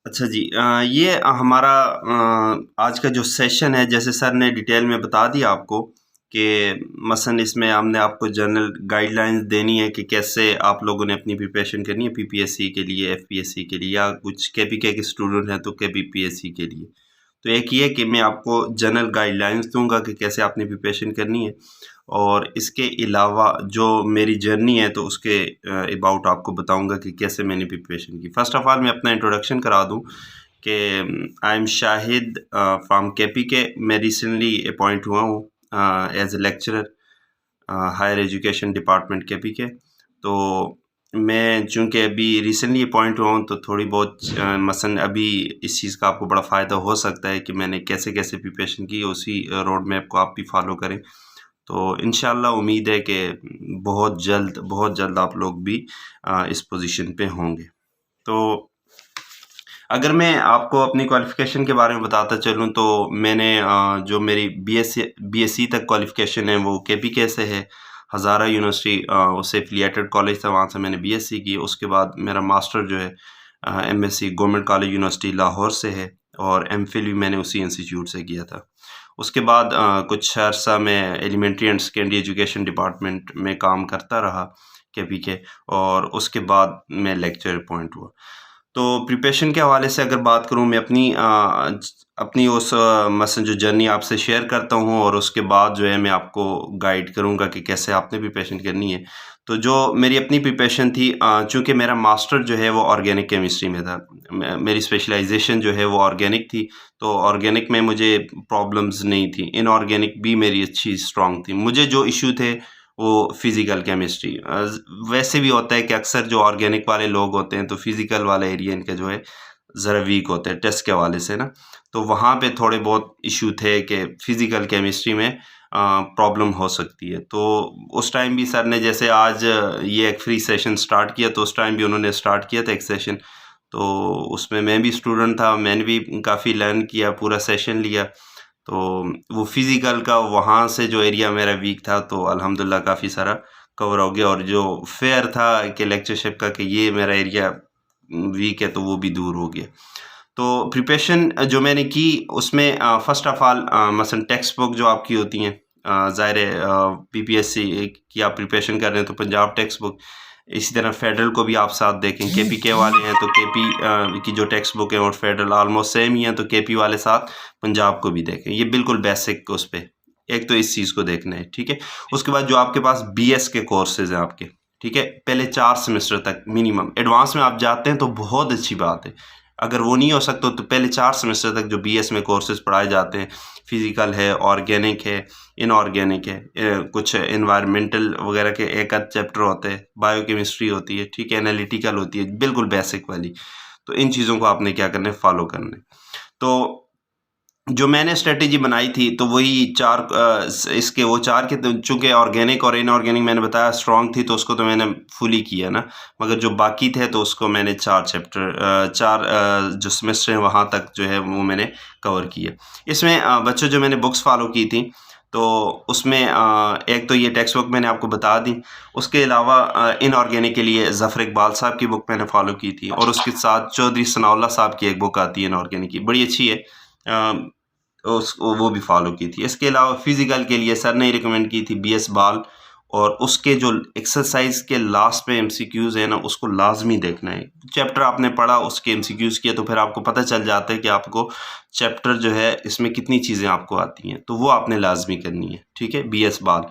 अच्छा जी, ये हमारा आज का जो सेशन है, जैसे सर ने डिटेल में बता दिया आपको कि मसलन इसमें हमने आपको जनरल गाइडलाइंस देनी है कि कैसे आप लोगों ने अपनी प्रिपरेशन करनी है पीपीएससी के लिए, एफपीएससी के लिए, या कुछ केपीके के स्टूडेंट हैं तो केपीपीएससी के लिए। तो एक ये कि मैं आपको जनरल गाइडलाइंस दूंगा कि कैसे आपने प्रिपरेशन करनी है, और इसके अलावा जो मेरी जर्नी है तो उसके अबाउट आपको बताऊंगा कि कैसे मैंने प्रिपरेशन की। फ़र्स्ट ऑफ़ ऑल मैं अपना इंट्रोडक्शन करा दूं कि I am Shahid from KPK. मैं रिसेंटली अपॉइंट हुआ हूँ as a lecturer, higher education department KPK. तो मैं चूँकि अभी रिसेंटली अपॉइंट हुआ हूँ तो थोड़ी बहुत मसलन अभी इस चीज़ का आपको बड़ा फ़ायदा हो सकता है कि मैंने कैसे कैसे प्रिपरेशन की, उसी रोड मैप को आप भी फॉलो करें। तो इंशाल्लाह उम्मीद है कि बहुत जल्द आप लोग भी इस पोजीशन पे होंगे। तो अगर मैं आपको अपनी क्वालिफ़िकेशन के बारे में बताता चलूँ तो मैंने जो मेरी बीएससी तक क्वालिफ़िकेशन है वो केपीके से है। हज़ारा यूनिवर्सिटी उससे एफ़िलिएटेड कॉलेज था, वहाँ से मैंने बीएससी की। उसके बाद मेरा मास्टर जो है MSc government college university Lahore से है, और एमफिल भी मैंने उसी इंस्टीट्यूट से किया था। उसके बाद कुछ अरसा मैं elementary and secondary education department में काम करता रहा केपीके, और उसके बाद मैं लेक्चरर अपॉइंट हुआ। तो प्रिपरेशन के हवाले से अगर बात करूँ, मैं अपनी उस मसलन जो जर्नी आपसे शेयर करता हूँ, और उसके बाद जो है मैं आपको गाइड करूँगा कि कैसे आपने प्रिपरेशन करनी है। तो जो मेरी अपनी प्रिपरेशन थी, चूँकि मेरा मास्टर जो है वो ऑर्गेनिक केमिस्ट्री में था, मेरी स्पेशलाइजेशन जो है वो ऑर्गेनिक थी। तो ऑर्गेनिक में मुझे प्रॉब्लम्स नहीं थी, इनऑर्गेनिक भी मेरी अच्छी स्ट्रॉन्ग थी। मुझे जो इशू थे वो फिज़िकल केमिस्ट्री। वैसे भी होता है कि अक्सर जो ऑर्गेनिक वाले लोग होते हैं तो फिज़िकल वाला एरिया इनका जो है ज़रा वीक होता है टेस्ट के हवाले से ना। तो वहाँ पे थोड़े बहुत इशू थे कि फिज़िकल केमिस्ट्री में प्रॉब्लम हो सकती है। तो उस टाइम भी सर ने, जैसे आज ये एक फ्री सेशन स्टार्ट किया, तो उस टाइम भी उन्होंने स्टार्ट किया था एक सेशन। तो उसमें मैं भी स्टूडेंट था, मैंने भी काफ़ी लर्न किया, पूरा सेशन लिया। तो वो फिज़िकल का वहाँ से जो एरिया मेरा वीक था तो अल्हम्दुलिल्लाह काफ़ी सारा कवर हो गया, और जो फ़ियर था कि लेक्चरशिप का कि ये मेरा एरिया वीक है तो वो भी दूर हो गया। तो प्रिपरेशन जो मैंने की उसमें फ़र्स्ट ऑफ़ ऑल मसलन टेक्स्ट बुक जो आपकी होती हैं, ज़ाहिर है पीपीएससी की आप प्रिपरेशन कर रहे हैं तो पंजाब टेक्स्ट बुक, इसी तरह फेडरल को भी आप साथ देखें। केपीके वाले हैं तो केपी की जो टेक्स्ट बुक है और फेडरल ऑलमोस्ट सेम ही है, तो केपी वाले साथ पंजाब को भी देखें। ये बिल्कुल बेसिक उस पे, एक तो इस चीज़ को देखना है, ठीक है। उसके बाद जो आपके पास बीएस के कोर्सेज़ हैं आपके, ठीक है, पहले 4 सेमेस्टर तक मिनिमम। एडवांस में आप जाते हैं तो बहुत अच्छी बात है। अगर वो नहीं हो सकता तो पहले 4 सेमेस्टर तक जो बीएस में कोर्सेज़ पढ़ाए जाते हैं, फिज़िकल है, ऑर्गेनिक है, इनऑर्गेनिक है, कुछ एनवायरमेंटल वगैरह के एक आध चैप्टर होते हैं, बायोकेमिस्ट्री होती है, ठीक है, एनालिटिकल होती है, बिल्कुल बेसिक वाली। तो इन चीज़ों को आपने क्या करना है, फॉलो करना है। तो जो मैंने स्ट्रेटेजी बनाई थी तो वही 4 इसके वो 4 के, तो चूँकि ऑर्गेनिक और इनऑर्गेनिक मैंने बताया स्ट्रॉन्ग थी तो उसको तो मैंने फुली किया ना। मगर जो बाकी थे तो उसको मैंने 4 जो सेमेस्टर हैं वहाँ तक जो है वो मैंने कवर किए। इसमें बच्चों जो मैंने बुक्स फ़ॉलो की थी तो उसमें एक तो ये टेक्स्ट बुक मैंने आपको बता दी। उसके अलावा इनऑर्गेनिक के लिए ज़फ़र इकबाल साहब की बुक मैंने फ़ॉलो की थी, और उसके साथ चौधरी सनाउल्लाह साहब की एक बुक आती है इनऑर्गेनिक की, बड़ी अच्छी है। वो भी फॉलो की थी। इसके अलावा फिज़िकल के लिए सर ने रिकमेंड की थी बीएस बाल, और उसके जो एक्सरसाइज के लास्ट में एमसीक्यूज़ है ना उसको लाजमी देखना है। चैप्टर आपने पढ़ा, उसके एमसीक्यूज़ किए तो फिर आपको पता चल जाता है कि आपको चैप्टर जो है इसमें कितनी चीज़ें आपको आती हैं, तो वो आपने लाजमी करनी है, ठीक है। बीएस बाल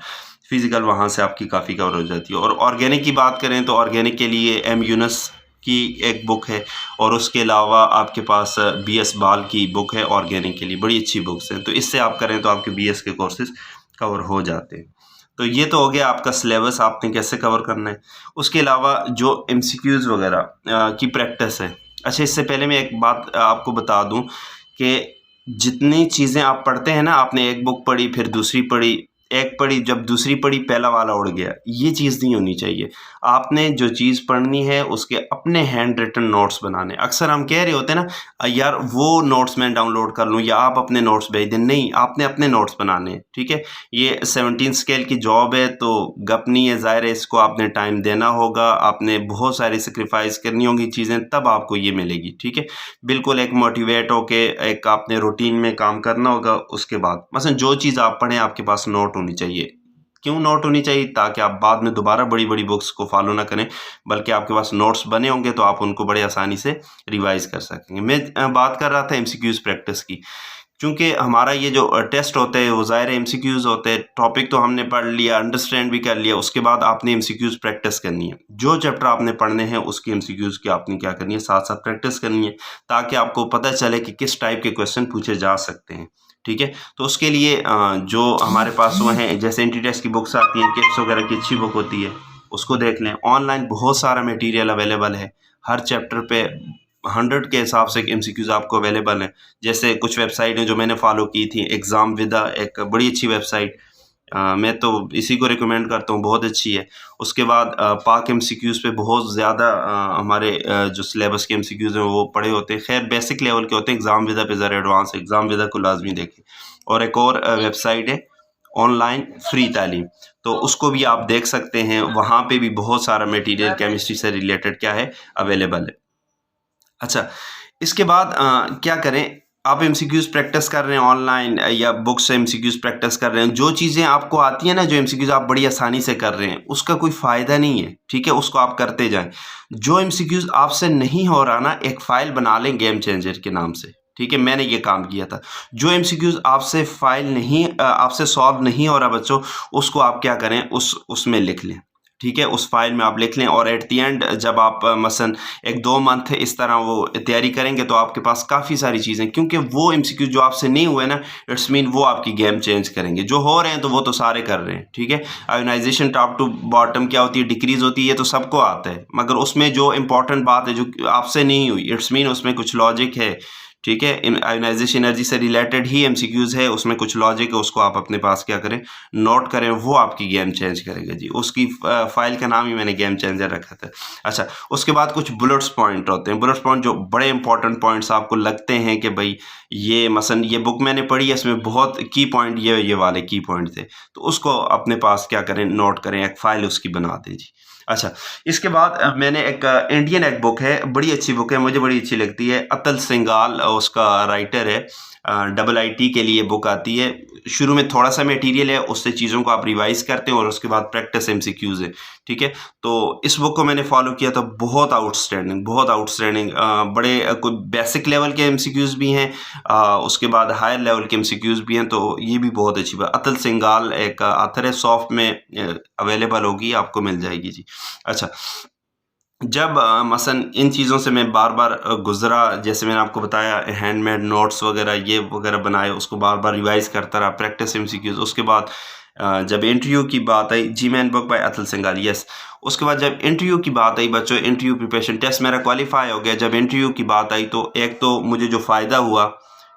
फिज़िकल वहाँ से आपकी काफ़ी कवर हो जाती है। और ऑर्गेनिक की बात करें तो ऑर्गेनिक के लिए एम यूनस की एक बुक है, और उसके अलावा आपके पास बीएस बाल की बुक है ऑर्गेनिक के लिए, बड़ी अच्छी बुक्स हैं। तो इससे आप करें तो आपके बीएस के कोर्सेज कवर हो जाते हैं। तो ये तो हो गया आपका सिलेबस, आपने कैसे कवर करना है। उसके अलावा जो एमसीक्यूज़ वगैरह की प्रैक्टिस है। अच्छा, इससे पहले मैं एक बात आपको बता दूं कि जितनी चीज़ें आप पढ़ते हैं ना, आपने एक बुक पढ़ी फिर दूसरी पढ़ी, एक पढ़ी जब दूसरी पढ़ी पहला वाला उड़ गया, ये चीज़ नहीं होनी चाहिए। आपने जो चीज़ पढ़नी है उसके अपने हैंड रिटन नोट्स बनाने। अक्सर हम कह रहे होते हैं ना, यार वो नोट्स मैं डाउनलोड कर लूँ या आप अपने नोट्स भेज दें। नहीं, आपने अपने नोट्स बनाने हैं, ठीक है। ये 17 स्केल की जॉब है तो गप नहीं है, ज़ाहिर है इसको आपने टाइम देना होगा, आपने बहुत सारी सेक्रीफाइस करनी होंगी चीज़ें, तब आपको ये मिलेगी, ठीक है। बिल्कुल एक मोटिवेट होके एक आपने रूटीन में काम करना होगा। उसके बाद मसलन जो चीज़ आप पढ़ें आपके पास नोट होनी चाहिए। क्यों नोट होनी चाहिए? ताकि आप बाद में दोबारा बड़ी बड़ी बुक्स को फॉलो ना करें, बल्कि आपके पास नोट्स बने होंगे तो आप उनको बड़े आसानी से रिवाइज कर सकेंगे। मैं बात कर रहा था एमसीक्यूज प्रैक्टिस की। क्योंकि हमारा ये जो टेस्ट होते हैं वो ज़ाहिर एमसीक्यूज होते हैं। टॉपिक तो हमने पढ़ लिया, अंडरस्टैंड भी कर लिया, उसके बाद आपने एमसीक्यूज प्रैक्टिस करनी है। जो चैप्टर आपने पढ़ने हैं उसकी एमसीक्यूज की आपने क्या करनी है, साथ साथ प्रैक्टिस करनी है, ताकि आपको पता चले कि किस टाइप के क्वेश्चन पूछे जा सकते हैं, ठीक है। तो उसके लिए जो हमारे पास वो हैं, जैसे एंट्री टेस्ट की बुक्स आती हैं, किट्स वगैरह की अच्छी बुक होती है, उसको देख लें। ऑनलाइन बहुत सारा मटेरियल अवेलेबल है, हर चैप्टर पे 100 के हिसाब से एमसीक्यूज आपको अवेलेबल हैं। जैसे कुछ वेबसाइट हैं जो मैंने फॉलो की थी, एग्ज़ाम विदा एक बड़ी अच्छी वेबसाइट, मैं तो इसी को रिकमेंड करता हूँ, बहुत अच्छी है। उसके बाद पाक एमसीक्यूज पे बहुत ज़्यादा हमारे जो सिलेबस के एमसीक्यूज हैं वो पढ़े होते हैं। खैर बेसिक लेवल के होते हैं, एग्ज़ाम विदा पे ज़रा एडवांस, एग्ज़ाम विदा को लाजमी देखें। और एक और वेबसाइट है ऑनलाइन फ्री तालीम, तो उसको भी आप देख सकते हैं। वहाँ पे भी बहुत सारा मटेरियल केमिस्ट्री से रिलेटेड क्या है, अवेलेबल है। अच्छा, इसके बाद क्या करें, आप एमसीक्यूज प्रैक्टिस कर रहे हैं ऑनलाइन या बुक से एमसीक्यूज प्रैक्टिस कर रहे हैं, जो चीज़ें आपको आती हैं ना, जो एमसीक्यूज आप बड़ी आसानी से कर रहे हैं, उसका कोई फ़ायदा नहीं है, ठीक है। उसको आप करते जाएं। जो एमसीक्यूज आपसे नहीं हो रहा ना, एक फ़ाइल बना लें गेम चेंजर के नाम से, ठीक है। मैंने ये काम किया था। जो एमसीक्यूज आपसे आपसे सॉल्व नहीं हो रहा बच्चों, उसको आप क्या करें, उसमें लिख लें, ठीक है। उस फाइल में आप लिख लें, और एट दी एंड जब आप मसलन 1-2 मंथ इस तरह वो तैयारी करेंगे तो आपके पास काफ़ी सारी चीज़ें, क्योंकि वो एमसीक्यू जो आपसे नहीं हुए ना, इट्स मीन वो आपकी गेम चेंज करेंगे। जो हो रहे हैं तो वो तो सारे कर रहे हैं, ठीक है। आयोनाइजेशन टॉप टू बॉटम क्या होती है, डिक्रीज होती है, ये तो सबको आता है, मगर उसमें जो इंपॉर्टेंट बात है जो आपसे नहीं हुई, इट्स मीन उसमें कुछ लॉजिक है, ठीक है। आयोनाइजेशन एनर्जी से रिलेटेड ही एमसीक्यूज है, उसमें कुछ लॉजिक है, उसको आप अपने पास क्या करें, नोट करें, वो आपकी गेम चेंज करेगा जी। उसकी फाइल का नाम ही मैंने गेम चेंजर रखा था। अच्छा, उसके बाद कुछ बुलेट्स पॉइंट होते हैं। बुलेट्स पॉइंट जो बड़े इंपॉर्टेंट पॉइंट्स आपको लगते हैं कि भाई ये मसलन ये बुक मैंने पढ़ी है, इसमें बहुत की पॉइंट ये वाले की पॉइंट थे, तो उसको अपने पास क्या करें, नोट करें, एक फाइल उसकी बना दें जी। अच्छा, इसके बाद मैंने एक इंडियन एक बुक है, बड़ी अच्छी बुक है, मुझे बड़ी अच्छी लगती है। अतुल सिंघाल उसका राइटर है, IIT के लिए बुक आती है। शुरू में थोड़ा सा मटेरियल है, उससे चीज़ों को आप रिवाइज करते हैं और उसके बाद प्रैक्टिस एमसीक्यूज है, ठीक है। तो इस बुक को मैंने फॉलो किया था, बहुत आउटस्टैंडिंग, बहुत आउटस्टैंडिंग। बड़े कुछ बेसिक लेवल के एमसीक्यूज भी हैं, उसके बाद हायर लेवल के एमसीक्यूज भी हैं, तो ये भी बहुत अच्छी बात। अतुल सिंघाल एक ऑथर है, सॉफ्ट में अवेलेबल होगी, आपको मिल जाएगी जी। अच्छा, जब मसलन इन चीज़ों से मैं बार बार गुज़रा, जैसे मैंने आपको बताया हैंडमेड नोट्स वगैरह ये वगैरह बनाए, उसको बार बार रिवाइज़ करता रहा, प्रैक्टिस एमसीक्यूज़। उसके बाद जब इंटरव्यू की बात आई, G man book by Atul Singhal, yes. उसके बाद जब इंटरव्यू की बात आई बच्चों, इंटरव्यू प्रिपरेशन, टेस्ट मेरा क्वालिफाई हो गया। जब इंटरव्यू की बात आई तो एक तो मुझे जो फ़ायदा हुआ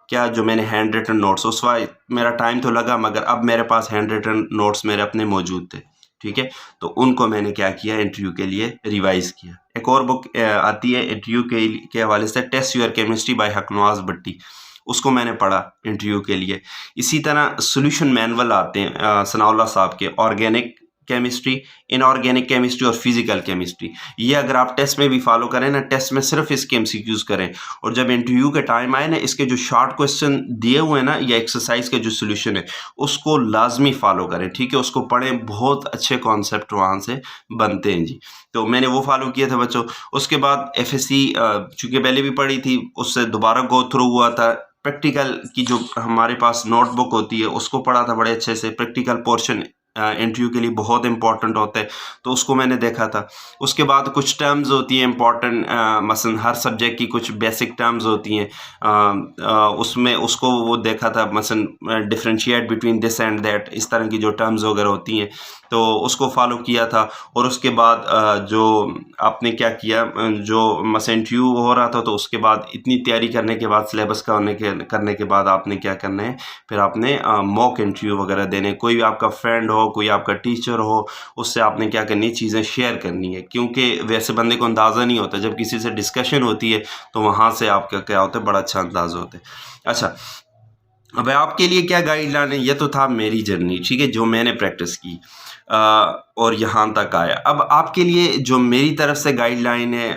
क्या, जो मैंने हैंड रिटन नोट्स, उस वक्त मेरा टाइम तो लगा, मगर अब मेरे पास हैंड रिटन नोट्स मेरे अपने मौजूद थे, ठीक है। तो उनको मैंने क्या किया, इंटरव्यू के लिए रिवाइज किया। एक और बुक आती है इंटरव्यू के हवाले से, टेस्ट योर केमिस्ट्री बाय हकनवाज भट्टी, उसको मैंने पढ़ा इंटरव्यू के लिए। इसी तरह सोल्यूशन मैनुअल आते हैं सनाउल्लाह साहब के, ऑर्गेनिक केमिस्ट्री, इनऑर्गेनिक केमिस्ट्री और फिजिकल केमिस्ट्री। ये अगर आप टेस्ट में भी फॉलो करें ना, टेस्ट में सिर्फ इसके एमसीक्यूज करें, और जब इंटरव्यू के टाइम आए ना, इसके जो शॉर्ट क्वेश्चन दिए हुए हैं ना, या एक्सरसाइज के जो सोल्यूशन है, उसको लाजमी फॉलो करें, ठीक है। उसको पढ़ें, बहुत अच्छे कॉन्सेप्ट वहाँ से बनते हैं जी। तो मैंने वो फॉलो किया था बच्चों। उसके बाद FSC चूँकि पहले भी पढ़ी थी, उससे दोबारा गो थ्रू हुआ था। प्रैक्टिकल की जो हमारे पास नोटबुक होती है उसको पढ़ा था बड़े अच्छे से। प्रैक्टिकल पोर्शन इंटरव्यू के लिए बहुत इंपॉर्टेंट होता है, तो उसको मैंने देखा था। उसके बाद कुछ टर्म्स होती हैं इंपॉर्टेंट, मसलन हर सब्जेक्ट की कुछ बेसिक टर्म्स होती हैं, उसमें उसको वो देखा था, मसलन differentiate between this and that, इस तरह की जो टर्म्स वगैरह होती हैं, तो उसको फॉलो किया था। और उसके बाद जो आपने क्या किया, जो मसला इंटरव्यू हो रहा था, तो उसके बाद इतनी तैयारी करने के बाद, सिलेबस करने के बाद आपने क्या करना है, फिर आपने मॉक इंटरव्यू वगैरह देने। कोई भी आपका फ्रेंड हो, कोई आपका टीचर हो, उससे आपने क्या करनी है, चीज़ें शेयर करनी है, क्योंकि वैसे बंदे को अंदाज़ा नहीं होता। जब किसी से डिस्कशन होती है तो वहाँ से आपका क्या होता है, बड़ा अच्छा अंदाज़ा होता है। अच्छा, अब आपके लिए क्या गाइडलाइन है, ये तो था मेरी जर्नी, ठीक है, जो मैंने प्रैक्टिस की और यहाँ तक आया। अब आपके लिए जो मेरी तरफ से गाइडलाइन है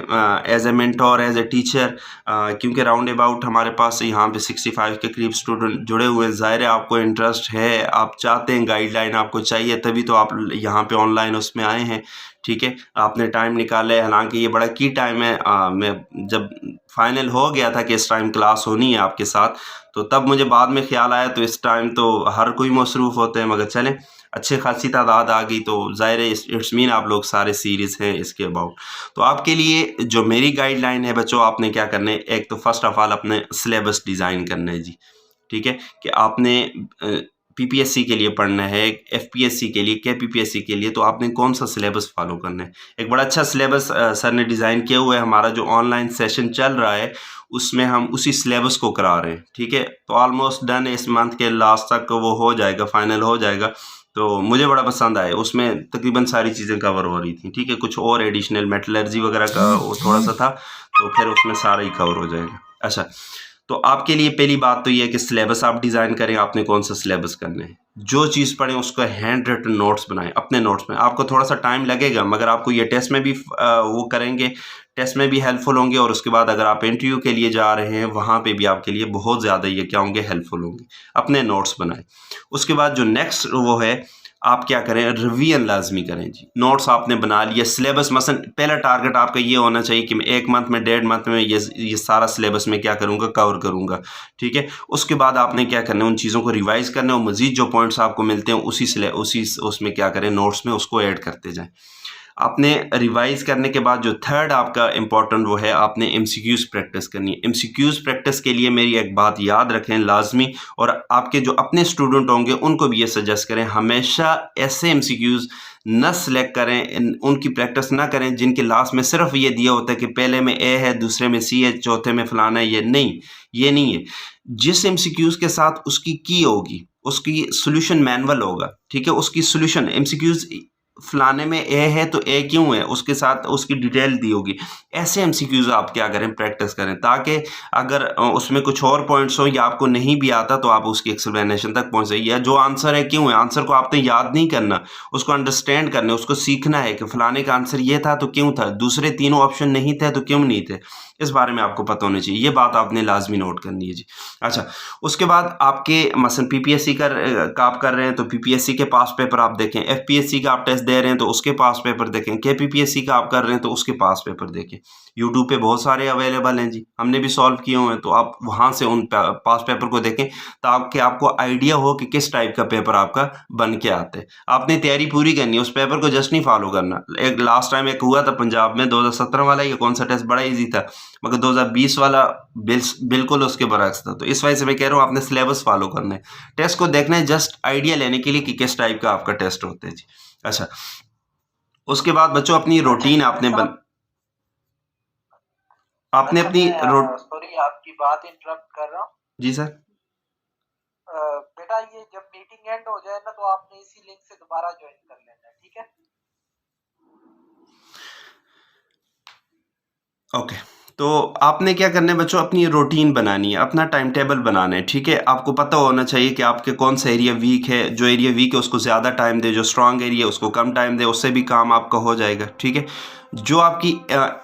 as a mentor, as a teacher, क्योंकि राउंड अबाउट हमारे पास यहाँ पे 65 के करीब स्टूडेंट जुड़े हुए हैं। ज़ाहिर है आपको इंटरेस्ट है, आप चाहते हैं, गाइडलाइन आपको चाहिए, तभी तो आप यहाँ पे ऑनलाइन उसमें आए हैं, ठीक है, आपने टाइम निकाला है। हालांकि ये बड़ा की टाइम है। मैं जब फाइनल हो गया था कि इस टाइम क्लास होनी है आपके साथ, तो तब मुझे बाद में ख्याल आया, तो इस टाइम तो हर कोई मसरूफ़ होते हैं, मगर चलें, अच्छी खासी तादाद आ गई, तो ज़ाहिर है इट्स मीन आप लोग सारे सीरीज़ हैं इसके अबाउट। तो आपके लिए जो मेरी गाइडलाइन है बच्चों, आपने क्या करना है, एक तो फर्स्ट ऑफ ऑल अपने सिलेबस डिज़ाइन करना है जी, ठीक है, कि आपने पीपीएससी के लिए पढ़ना है, एफपीएससी के लिए, केपीपीएससी के लिए, तो आपने कौन सा सिलेबस फॉलो करना है। एक बड़ा अच्छा सिलेबस सर ने डिज़ाइन किया हुआ है। हमारा जो ऑनलाइन सेशन चल रहा है उसमें हम उसी सिलेबस को करा रहे हैं, ठीक है, तो ऑलमोस्ट डन है, इस मंथ के लास्ट तक वो हो जाएगा, फाइनल हो जाएगा। तो मुझे बड़ा पसंद आया, उसमें तकरीबन सारी चीज़ें कवर हो रही थी, ठीक है, कुछ और एडिशनल मेटलर्जी वगैरह का वो थोड़ा सा था, तो फिर उसमें सारा ही कवर हो जाएगा। अच्छा, तो आपके लिए पहली बात तो ये है कि सिलेबस आप डिज़ाइन करें, आपने कौन सा सिलेबस करना है। जो चीज़ पढ़ें उसको हैंड रिटन नोट्स बनाएं, अपने नोट्स में। आपको थोड़ा सा टाइम लगेगा, मगर आपको ये टेस्ट में भी वो करेंगे, टेस्ट में भी हेल्पफुल होंगे, और उसके बाद अगर आप इंटरव्यू के लिए जा रहे हैं वहाँ पे भी आपके लिए बहुत ज़्यादा ये क्या होंगे, हेल्पफुल होंगे। अपने नोट्स बनाएं। उसके बाद जो नेक्स्ट वो है, आप क्या करें, रिवीजन लाजमी करें जी। नोट्स आपने बना लिया, सिलेबस मसलन पहला टारगेट आपका ये होना चाहिए कि मैं 1 मंथ में, 1.5 मंथ में ये सारा सिलेबस में क्या करूँगा, कवर करूँगा, ठीक है। उसके बाद आपने क्या करना है, उन चीज़ों को रिवाइज करना है, और मज़ीद जो पॉइंट्स आपको मिलते हैं उसी उसमें क्या करें, नोट्स में उसको ऐड करते जाएँ। आपने रिवाइज करने के बाद जो थर्ड आपका इम्पॉर्टेंट वो है, आपने एमसीक्यूज़ प्रैक्टिस करनी है। एमसीक्यूज़ प्रैक्टिस के लिए मेरी एक बात याद रखें लाजमी, और आपके जो अपने स्टूडेंट होंगे उनको भी ये सजेस्ट करें, हमेशा ऐसे एमसीक्यूज़ न सेलेक्ट करें, उनकी प्रैक्टिस ना करें जिनके लास्ट में सिर्फ ये दिया होता है कि पहले में ए है, दूसरे में सी है, चौथे में फलाना है। ये नहीं है। जिस एमसीक्यूज़ के साथ उसकी की होगी, उसकी सोल्यूशन मैनुअल होगा, ठीक है, उसकी सोल्यूशन एमसीक्यूज़ फलाने में ए है तो ए क्यों है, उसके साथ उसकी डिटेल दी होगी। ऐसे एमसीक्यूज़ आप क्या करें, प्रैक्टिस करें, ताकि अगर उसमें कुछ और पॉइंट्स हो या आपको नहीं भी आता तो आप उसकी एक्सप्लेनेशन तक पहुंच जाइए। या जो आंसर है क्यों है, आंसर को आपने याद नहीं करना, उसको अंडरस्टैंड करना है, उसको सीखना है कि फलाने का आंसर ये था तो क्यों था, दूसरे तीनों ऑप्शन नहीं थे तो क्यों नहीं थे। इस बारे में आपको पता होना चाहिए, ये बात आपने लाजमी नोट करनी है जी। अच्छा, उसके बाद आपके मसलन पीपीएससी का आप कर रहे हैं तो पीपीएससी के पास पेपर आप देखें, एफपीएससी का आप टेस्ट दे रहे हैं तो उसके पास पेपर देखें, केपीपीएससी का आप कर रहे हैं तो उसके पास पेपर देखें। यूट्यूब पे बहुत सारे अवेलेबल हैं जी, हमने भी सॉल्व किए हुए हैं, तो आप वहाँ से उन पास पेपर को देखें ताकि आपको आइडिया हो कि किस टाइप का पेपर आपका बन के आता है। आपने तैयारी पूरी करनी है, उस पेपर को जस्ट नहीं फॉलो करना। एक लास्ट टाइम एक हुआ था पंजाब में 2017 वाला, ये कौन सा टेस्ट बड़ा ईजी था, मगर 2020 वाला बिल्कुल उसके बरक्स था। तो इस वजह से मैं कह रहा हूँ आपने सिलेबस फॉलो करना है, टेस्ट को देखना है जस्ट आइडिया लेने के लिए कि किस टाइप का आपका टेस्ट होता है जी। अच्छा, उसके बाद बच्चों अपनी रूटीन आपने अपनी सॉरी आपकी बात इंटरप्ट कर रहा हूँ जी सर। बेटा ये जब मीटिंग एंड हो जाए ना तो आपने इसी लिंक से दोबारा ज्वाइन कर लेना है, ठीक है। ओके, तो आपने क्या करना है बच्चों, अपनी रूटीन बनानी है, अपना टाइम टेबल बनाना है, ठीक है। आपको पता होना चाहिए कि आपके कौन सा एरिया वीक है, जो एरिया वीक है उसको ज़्यादा टाइम दे, जो स्ट्रांग एरिया है उसको कम टाइम दे, उससे भी काम आपका हो जाएगा, ठीक है। जो आपकी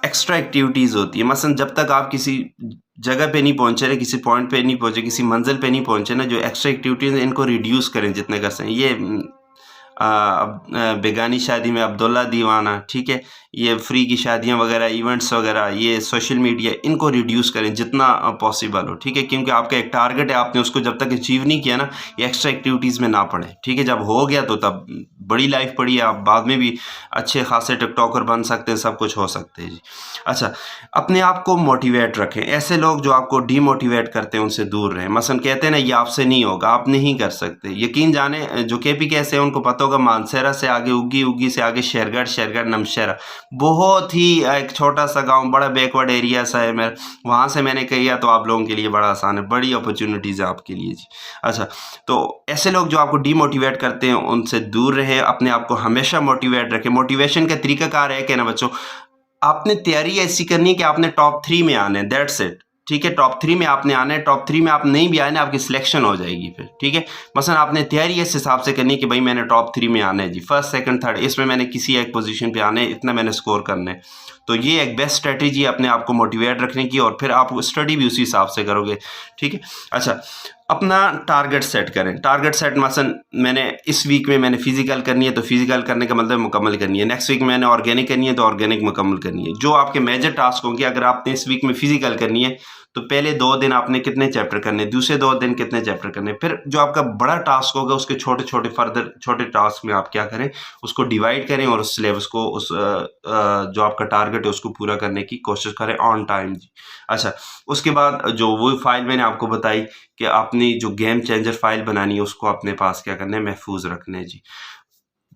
एक्स्ट्रा एक्टिविटीज़ होती है, मसलन जब तक आप किसी जगह पे नहीं पहुंचे रहे, किसी पॉइंट पे नहीं पहुंचे, किसी मंजिल पे नहीं पहुंचे ना, जो एक्स्ट्रा एक्टिविटीज़ हैं इनको रिड्यूस करें जितने कर सकें। ये बेगानी शादी में अब्दुल्ला दीवाना, ठीक है, ये फ्री की शादियां वगैरह, इवेंट्स वगैरह, ये सोशल मीडिया, इनको रिड्यूस करें जितना पॉसिबल हो, ठीक है, क्योंकि आपका एक टारगेट है, आपने उसको जब तक अचीव नहीं किया ना, ये एक्स्ट्रा एक्टिविटीज़ में ना पड़े, ठीक है। जब हो गया तो तब बड़ी लाइफ पड़ी है, आप बाद में भी अच्छे खासे टिकटॉकर बन सकते हैं, सब कुछ हो सकते हैं जी। अच्छा, अपने आप को मोटिवेट रखें। ऐसे लोग जो आपको डीमोटिवेट करते हैं उनसे दूर रहें। मसलन कहते हैं ना ये आपसे नहीं होगा, आप नहीं कर सकते। यकीन जाने जो केपी कैसे हैं उनको पता होगा, मानसेरा से आगे उगी, उगी से आगे शेरगढ़, शेरगढ़ नमशेरा, बहुत ही एक छोटा सा गाँव, बड़ा बैकवर्ड एरिया सा है मेरा, वहाँ से मैंने किया तो आप लोगों के लिए बड़ा आसान है, बड़ी अपॉर्चुनिटीज़ है आपके लिए जी। अच्छा, तो ऐसे लोग जो आपको डीमोटिवेट करते हैं उनसे दूर रहें, अपने आप को हमेशा मोटिवेट रखें। मोटिवेशन का तरीकाकार है कि ना बच्चों, आपने तैयारी ऐसी करनी है कि आपने टॉप 3 में आना है, दैट्स इट। ठीक है, टॉप 3 में आपने आना है, टॉप 3 में आप नहीं भी आए ना आपकी सिलेक्शन हो जाएगी फिर। ठीक है, मसलन आपने तैयारी इस हिसाब से करनी है कि भाई मैंने टॉप 3 में आना है जी, फर्स्ट सेकंड थर्ड, इसमें मैंने किसी एक पोजीशन पे आना है, इतना मैंने स्कोर करना है। तो ये एक बेस्ट स्ट्रेटेजी है अपने आप को मोटिवेट रखने की, और फिर आप स्टडी भी उसी हिसाब से करोगे। ठीक है, अच्छा, अपना टारगेट सेट करें। टारगेट सेट मसलन मैंने इस वीक में मैंने फिजिकल करनी है तो फिजिकल करने का मतलब मुकम्मल करनी है, नेक्स्ट वीक में मैंने ऑर्गेनिक करनी है तो ऑर्गेनिक मुकम्मल करनी है। जो आपके मेजर टास्क होंगे, अगर आपने इस वीक में फिजिकल करनी है तो पहले 2 दिन आपने कितने चैप्टर करने, दूसरे 2 दिन कितने चैप्टर करने, फिर जो आपका बड़ा टास्क होगा उसके छोटे छोटे फर्दर छोटे टास्क में आप क्या करें, उसको डिवाइड करें और उस सिलेबस को उस जो आपका टारगेट है उसको पूरा करने की कोशिश करें ऑन टाइम जी। अच्छा, उसके बाद जो वो फाइल मैंने आपको बताई कि अपनी जो गेम चेंजर फाइल बनानी है उसको अपने पास क्या करना है, महफूज रखना है जी।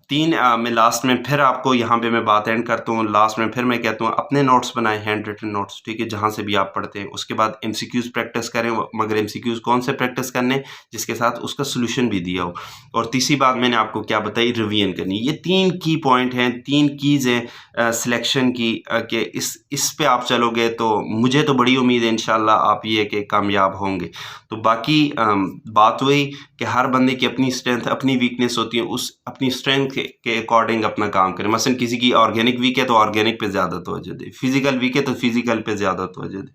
3 मैं लास्ट में फिर आपको यहाँ पे मैं बात एंड करता हूँ, लास्ट में फिर मैं कहता हूँ अपने नोट्स बनाएं, हैंड रिटन नोट्स, ठीक है, जहाँ से भी आप पढ़ते हैं। उसके बाद एमसीक्यूज़ प्रैक्टिस करें, मगर एमसीक्यूज़ कौन से प्रैक्टिस करने, जिसके साथ उसका सोल्यूशन भी दिया हो। और तीसरी बात मैंने आपको क्या बताई, रिवीजन करनी। ये 3 की पॉइंट हैं, 3 कीज़ हैं सिलेक्शन की, कि इस पे आप चलोगे तो मुझे तो बड़ी उम्मीद है इंशाल्लाह आप ये कि कामयाब होंगे। तो बाकी बात वही कि हर बंदे की अपनी स्ट्रेंथ अपनी वीकनेस होती है, उस अपनी स्ट्रेंथ के अकॉर्डिंग अपना काम करें। मसलन किसी की ऑर्गेनिक वीक है तो ऑर्गेनिक पे ज़्यादा तवज्जो दे, फिजिकल वीक है तो फिजिकल पे ज़्यादा तवज्जो दे।